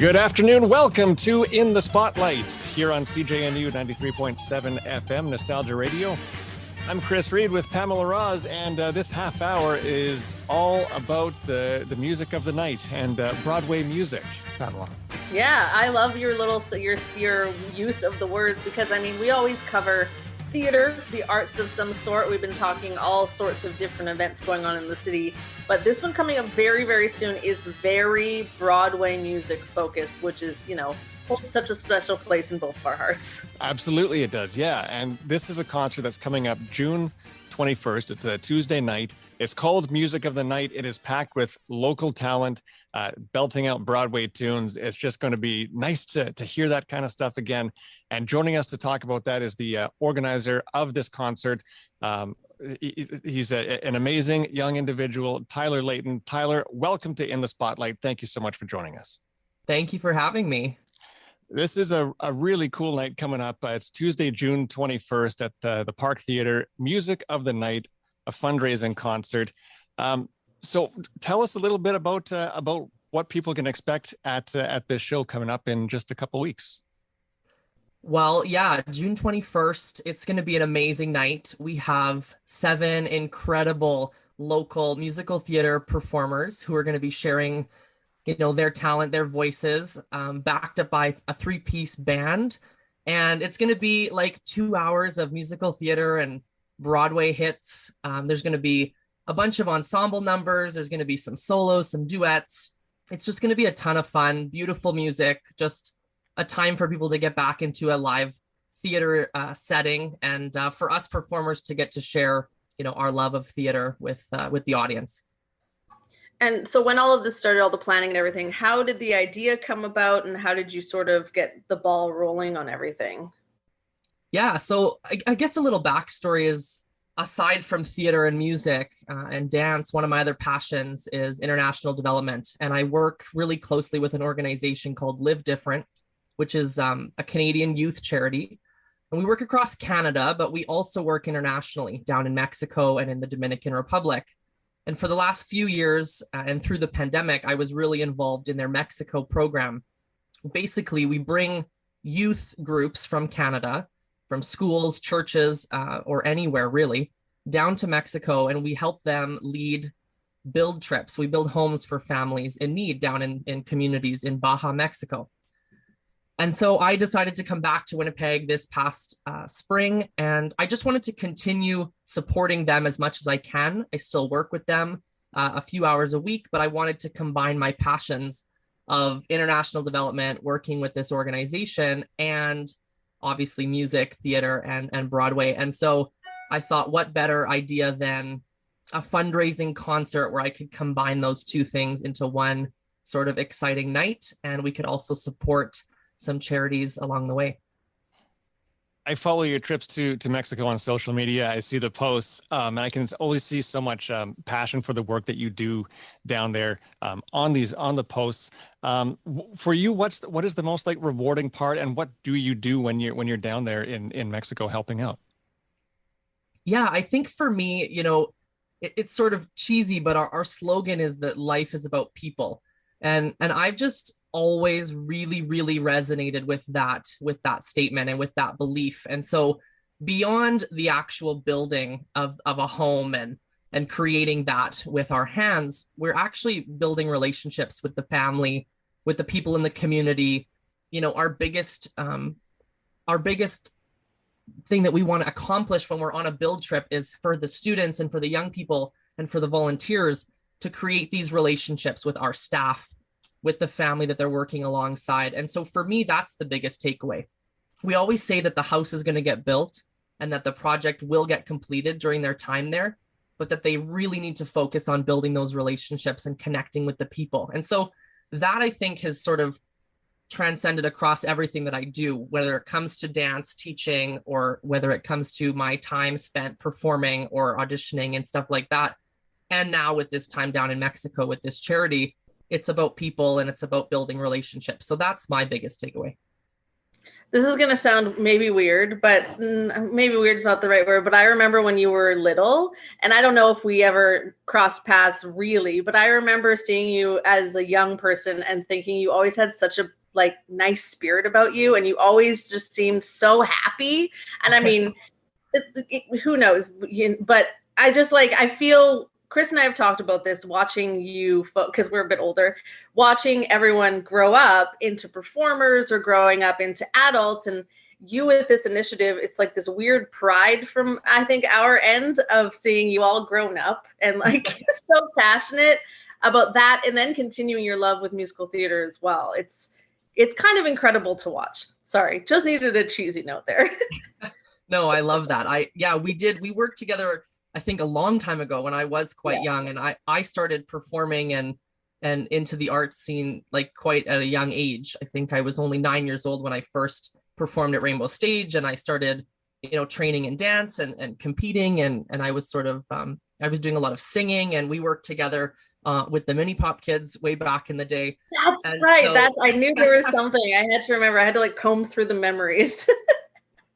Good afternoon. Welcome to In the Spotlight here on CJNU 93.7 FM Nostalgia Radio. I'm Chris Reed with Pamela Roz, and this half hour is all about the music of the night and Broadway music. Pamela. Yeah, I love your use of the words because, I mean, we always cover theater, the arts of some sort. We've been talking all sorts of different events going on in the city, but this one coming up very, very soon is very Broadway music focused, which is, holds such a special place in both of our hearts. Absolutely it does, yeah. And this is a concert that's coming up June 21st. It's a Tuesday night. It's called Music of the Night. It is packed with local talent, belting out Broadway tunes. It's just going to be nice to hear that kind of stuff again. And joining us to talk about that is the organizer of this concert. He's an amazing young individual, Tyler Layton. Tyler, welcome to In the Spotlight. Thank you so much for joining us. Thank you for having me. This is a really cool night coming up. It's Tuesday, June 21st at the Park Theater, Music of the Night, a fundraising concert. So tell us a little bit about what people can expect at this show coming up in just a couple weeks. Well, yeah, June 21st, it's going to be an amazing night. We have 7 incredible local musical theater performers who are going to be sharing their talent, their voices, backed up by a 3-piece band. And it's going to be like 2 hours of musical theater and Broadway hits. There's going to be a bunch of ensemble numbers. There's going to be some solos, some duets. It's just going to be a ton of fun, beautiful music, just a time for people to get back into a live theater setting, and for us performers to get to share, our love of theater with the audience. And so when all of this started, all the planning and everything, how did the idea come about, and how did you sort of get the ball rolling on everything? Yeah, so I guess a little backstory is, aside from theater and music and dance, one of my other passions is international development. And I work really closely with an organization called Live Different, which is a Canadian youth charity. And we work across Canada, but we also work internationally down in Mexico and in the Dominican Republic. And for the last few years and through the pandemic, I was really involved in their Mexico program. Basically, we bring youth groups from Canada, from schools, churches, or anywhere really, down to Mexico, and we help them lead build trips. We build homes for families in need down in communities in Baja, Mexico. And so I decided to come back to Winnipeg this past spring, and I just wanted to continue supporting them as much as I can. I still work with them a few hours a week, but I wanted to combine my passions of international development, working with this organization, and obviously music, theater, and Broadway. And so I thought, what better idea than a fundraising concert where I could combine those two things into one sort of exciting night, and we could also support some charities along the way. I follow your trips to Mexico on social media. I see the posts, and I can always see so much passion for the work that you do down there on the posts. For you, what is the most rewarding part, and what do you do when you're down there in Mexico helping out? Yeah, I think for me, it's sort of cheesy, but our slogan is that life is about people, and I've just always really, really resonated with that statement and with that belief. And so beyond the actual building of a home and creating that with our hands, we're actually building relationships with the family, with the people in the community. Our biggest thing that we want to accomplish when we're on a build trip is for the students and for the young people and for the volunteers to create these relationships with our staff, with the family that they're working alongside. And so for me, that's the biggest takeaway. We always say that the house is going to get built and that the project will get completed during their time there, but that they really need to focus on building those relationships and connecting with the people. And so that, I think, has sort of transcended across everything that I do, whether it comes to dance, teaching, or whether it comes to my time spent performing or auditioning and stuff like that. And now with this time down in Mexico with this charity, it's about people and it's about building relationships. So that's my biggest takeaway. This is going to sound maybe weird, but maybe weird is not the right word. But I remember when you were little, and I don't know if we ever crossed paths really, but I remember seeing you as a young person and thinking you always had such a like nice spirit about you, and you always just seemed so happy. And I mean, who knows? But I just like, I feel Chris and I have talked about this, watching you, because we're a bit older, watching everyone grow up into performers or growing up into adults. And you with this initiative, it's like this weird pride from, I think, our end of seeing you all grown up and like so passionate about that. And then continuing your love with musical theater as well. It's kind of incredible to watch. Sorry, just needed a cheesy note there. No, I love that. We worked together, I think a long time ago when I was quite young, and I started performing and into the arts scene like quite at a young age. I think I was only 9 years old when I first performed at Rainbow Stage, and I started, training in dance and competing, and I was sort of I was doing a lot of singing, and we worked together with the Mini Pop Kids way back in the day. That's right. I knew there was something I had to remember. I had to like comb through the memories.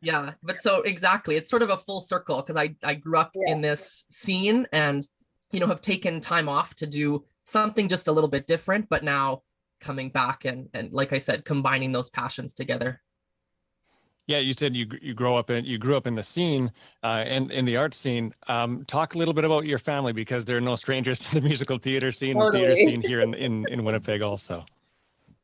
Yeah, but so exactly, it's sort of a full circle because I grew up in this scene and, have taken time off to do something just a little bit different, but now coming back and like I said, combining those passions together. Yeah, you said you grew up in the scene and in the art scene. Talk a little bit about your family, because they're no strangers to the musical theater scene, theater scene here in Winnipeg also.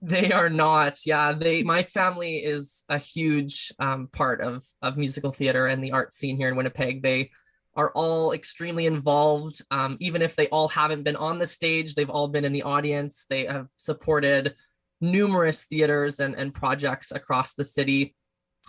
They are not. Yeah, my family is a huge part of musical theater and the art scene here in Winnipeg. They are all extremely involved. Even if they all haven't been on the stage, they've all been in the audience. They have supported numerous theaters and projects across the city.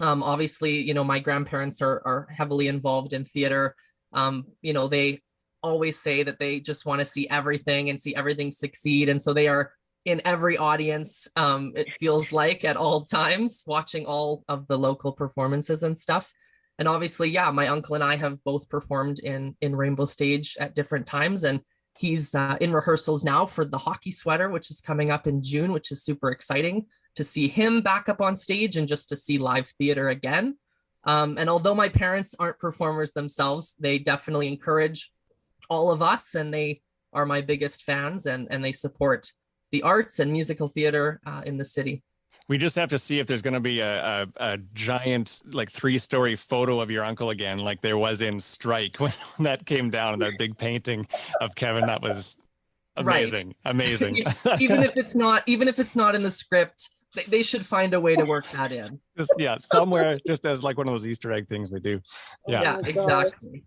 Obviously, my grandparents are heavily involved in theater. They always say that they just want to see everything and see everything succeed. And so they are in every audience, it feels like, at all times, watching all of the local performances and stuff. And obviously, yeah, my uncle and I have both performed in Rainbow Stage at different times. And he's in rehearsals now for the Hockey Sweater, which is coming up in June, which is super exciting to see him back up on stage and just to see live theater again. And although my parents aren't performers themselves, they definitely encourage all of us, and they are my biggest fans, and they support the arts and musical theater in the city. We just have to see if there's going to be a giant, like 3-story photo of your uncle again, like there was in Strike when that came down, that big painting of Kevin. That was amazing, right. Amazing. even if it's not in the script, they should find a way to work that in. Somewhere, just as like one of those Easter egg things they do. Yeah, exactly.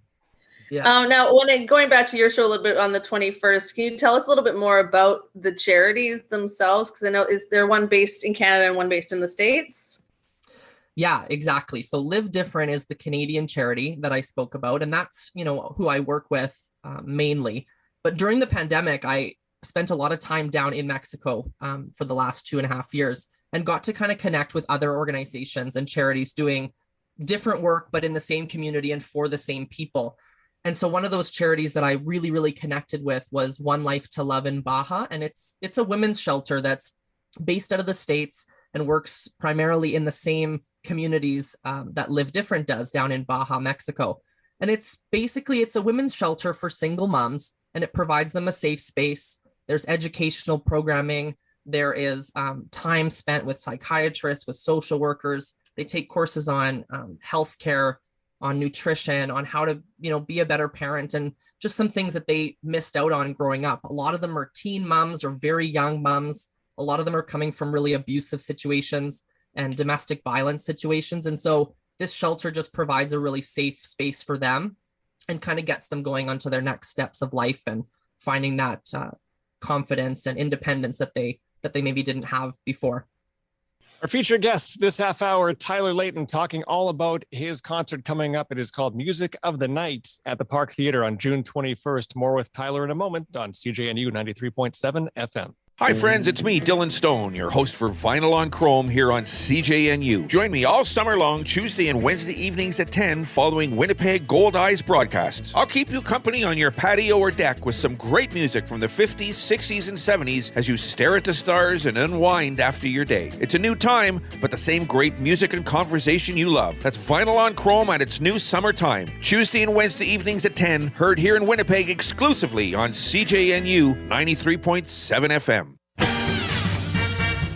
Yeah. Now, going back to your show a little bit on the 21st, can you tell us a little bit more about the charities themselves? Because I know, is there one based in Canada and one based in the States? Yeah, exactly. So Live Different is the Canadian charity that I spoke about, and that's, who I work with mainly. But during the pandemic, I spent a lot of time down in Mexico for the last 2.5 years, and got to kind of connect with other organizations and charities doing different work, but in the same community and for the same people. And so one of those charities that I really, really connected with was One Life to Love in Baja. And it's a women's shelter that's based out of the States and works primarily in the same communities that Live Different does down in Baja, Mexico. And it's a women's shelter for single moms, and it provides them a safe space. There's educational programming. There is time spent with psychiatrists, with social workers. They take courses on healthcare, on nutrition, on how to, be a better parent, and just some things that they missed out on growing up. A lot of them are teen moms or very young moms. A lot of them are coming from really abusive situations and domestic violence situations. And so this shelter just provides a really safe space for them and kind of gets them going onto their next steps of life and finding that confidence and independence that they maybe didn't have before. Our featured guest this half hour, Tyler Layton, talking all about his concert coming up. It is called Music of the Night at the Park Theater on June 21st. More with Tyler in a moment on CJNU 93.7 FM. Hi friends, it's me, Dylan Stone, your host for Vinyl on Chrome here on CJNU. Join me all summer long, Tuesday and Wednesday evenings at 10 following Winnipeg Gold Eyes broadcasts. I'll keep you company on your patio or deck with some great music from the 50s, 60s, and 70s as you stare at the stars and unwind after your day. It's a new time, but the same great music and conversation you love. That's Vinyl on Chrome at its new summertime. Tuesday and Wednesday evenings at 10, heard here in Winnipeg exclusively on CJNU 93.7 FM.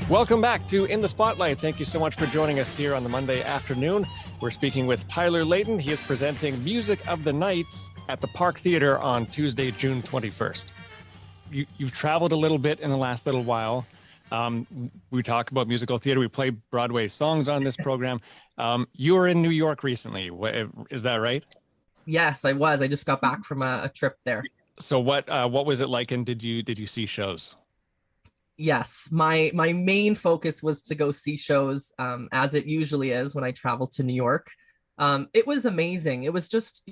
Welcome back to In the Spotlight. Thank you so much for joining us here on the Monday afternoon. We're speaking with Tyler Layton. He is presenting Music of the Night at the Park Theatre on Tuesday, June 21st. You've traveled a little bit in the last little while. We talk about musical theater. We play Broadway songs on this program. You were in New York recently. Is that right? Yes, I was. I just got back from a trip there. So what was it like, and did you see shows? Yes, my main focus was to go see shows, as it usually is when I travel to New York. It was amazing. It was just,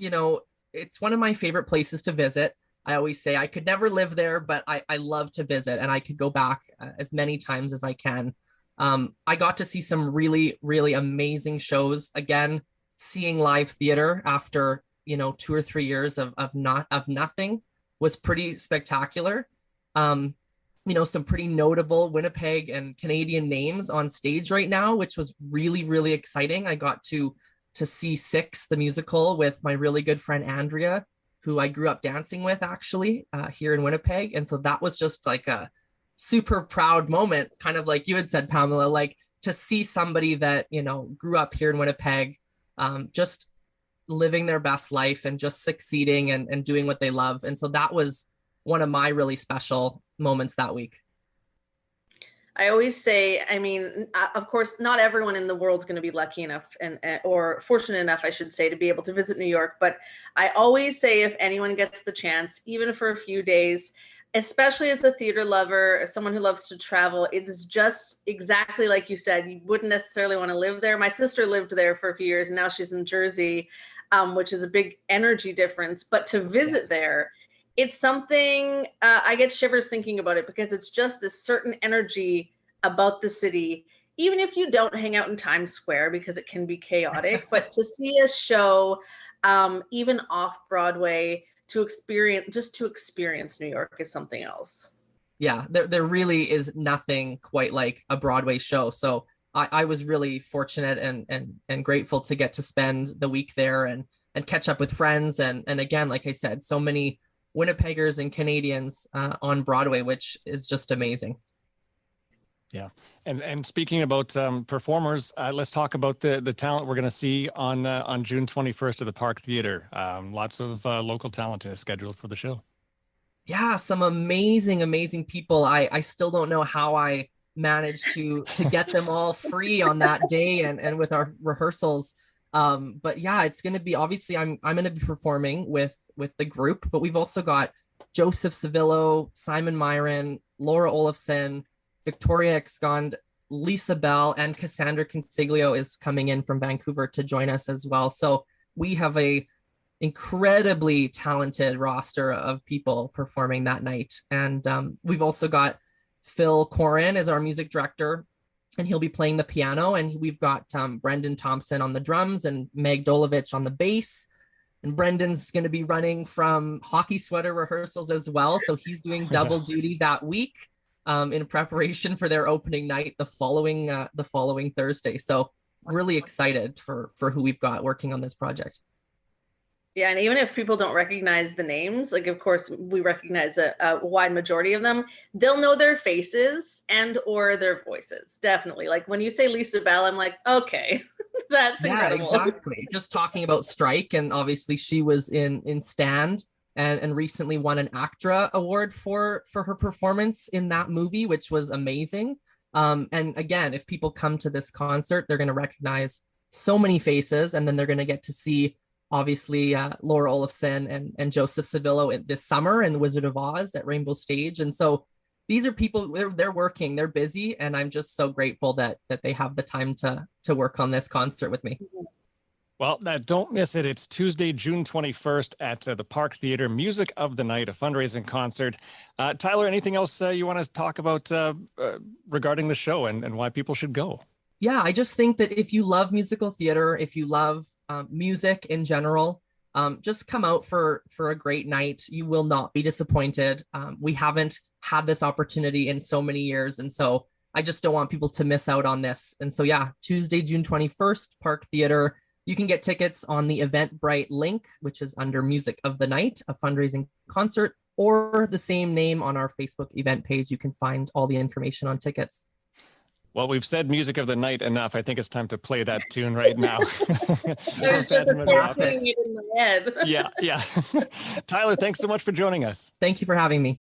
it's one of my favorite places to visit. I always say I could never live there, but I love to visit, and I could go back as many times as I can. I got to see some really, really amazing shows. Again, seeing live theater after 2 or 3 years of nothing was pretty spectacular. Some pretty notable Winnipeg and Canadian names on stage right now, which was really, really exciting. I got to see Six, the musical, with my really good friend Andrea, who I grew up dancing with actually here in Winnipeg. And so that was just like a super proud moment, kind of like you had said, Pamela, like to see somebody that, grew up here in Winnipeg, just living their best life and just succeeding and doing what they love. And so that was one of my really special moments that week. I always say, of course, not everyone in the world's going to be lucky enough or fortunate enough, I should say, to be able to visit New York. But I always say if anyone gets the chance, even for a few days, especially as a theater lover, as someone who loves to travel, it's just exactly like you said. You wouldn't necessarily want to live there. My sister lived there for a few years, and now she's in Jersey, which is a big energy difference. But to visit there, it's something I get shivers thinking about it, because it's just this certain energy about the city, even if you don't hang out in Times Square because it can be chaotic. But to see a show, even off Broadway, to experience New York is something else. Yeah, there really is nothing quite like a Broadway show. So I was really fortunate and grateful to get to spend the week there and catch up with friends. And again, like I said, so many Winnipeggers and Canadians on Broadway, which is just amazing. Yeah. And speaking about performers, let's talk about the talent we're going to see on June 21st at the Park Theatre. Lots of local talent is scheduled for the show. Yeah, some amazing people. I still don't know how I managed to get them all free on that day and with our rehearsals. But yeah, it's going to be, obviously I'm going to be performing with the group, but we've also got Joseph Civillo, Simon Myron, Laura Olafson, Victoria Exgond, Lisa Bell, and Cassandra Consiglio is coming in from Vancouver to join us as well. So we have a incredibly talented roster of people performing that night. And we've also got Phil Corin as our music director, and he'll be playing the piano. And we've got Brendan Thompson on the drums and Meg Dolovich on the bass. And Brendan's going to be running from hockey sweater rehearsals as well. So he's doing double duty that week in preparation for their opening night the following Thursday. So really excited for who we've got working on this project. Yeah, and even if people don't recognize the names, like of course we recognize a wide majority of them, they'll know their faces and or their voices. Definitely. Like when you say Lisa Bell, I'm like, okay, that's incredible. Yeah, exactly. Just talking about Strike, and obviously she was in Stand and recently won an ACTRA award for her performance in that movie, which was amazing. And again, if people come to this concert, they're going to recognize so many faces, and then they're going to get to see obviously Laura Olafson and Joseph Civillo this summer in The Wizard of Oz at Rainbow Stage. And so these are people, they're working, they're busy, and I'm just so grateful that they have the time to work on this concert with me. Well, don't miss it. It's Tuesday, June 21st at the Park Theater, Music of the Night, a fundraising concert. Tyler, anything else you want to talk about regarding the show and why people should go? Yeah, I just think that if you love musical theater, if you love music in general, just come out for a great night. You will not be disappointed. We haven't had this opportunity in so many years, and so I just don't want people to miss out on this. And so yeah, Tuesday, June 21st, Park Theater. You can get tickets on the Eventbrite link, which is under Music of the Night, a fundraising concert, or the same name on our Facebook event page. You can find all the information on tickets. Well, we've said Music of the Night enough. I think it's time to play that tune right now. There's just a tapping in my head. Yeah. Tyler, thanks so much for joining us. Thank you for having me.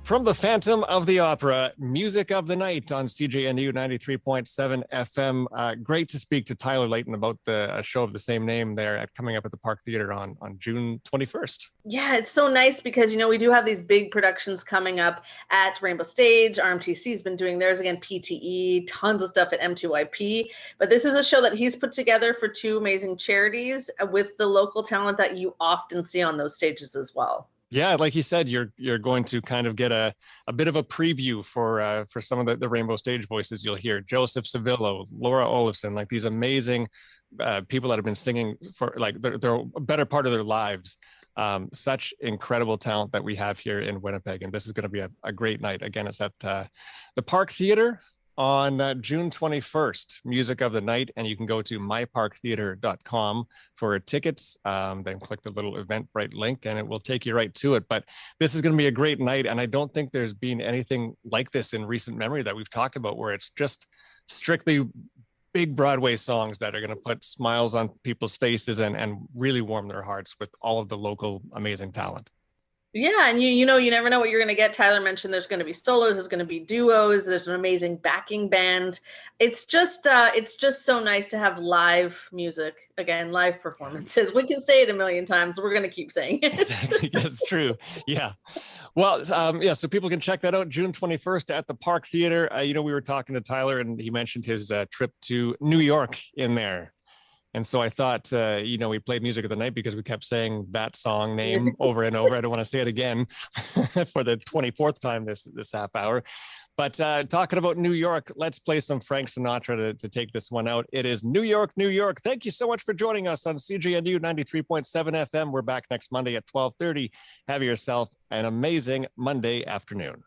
From the Phantom of the Opera, Music of the Night on CJNU 93.7 FM. Great to speak to Tyler Layton about the show of the same name there coming up at the Park Theater on June 21st. Yeah, it's so nice because, we do have these big productions coming up at Rainbow Stage. RMTC's been doing theirs again, PTE, tons of stuff at M2YP. But this is a show that he's put together for two amazing charities with the local talent that you often see on those stages as well. Yeah, like you said, you're going to kind of get a bit of a preview for some of the Rainbow Stage voices you'll hear. Joseph Civillo, Laura Olafson, like these amazing people that have been singing for like they're a better part of their lives. Such incredible talent that we have here in Winnipeg, and this is going to be a great night. Again, it's at the Park Theater on June 21st, Music of the Night, and you can go to myparktheater.com for tickets. Then click the little Eventbrite link and it will take you right to it. But this is going to be a great night, and I don't think there's been anything like this in recent memory that we've talked about, where it's just strictly big Broadway songs that are going to put smiles on people's faces and really warm their hearts with all of the local amazing talent. Yeah, and you never know what you're going to get. Tyler mentioned there's going to be solos, there's going to be duos, there's an amazing backing band. It's just so nice to have live music again, live performances. We can say it a million times. We're going to keep saying it. Exactly. Yes, it's true. Yeah. Well, so people can check that out June 21st at the Park Theater. We were talking to Tyler and he mentioned his trip to New York in there. And so I thought, we played Music of the Night because we kept saying that song name over and over. I don't want to say it again for the 24th time this half hour. But talking about New York, let's play some Frank Sinatra to take this one out. It is New York, New York. Thank you so much for joining us on CJNU 93.7 FM. We're back next Monday at 12:30. Have yourself an amazing Monday afternoon.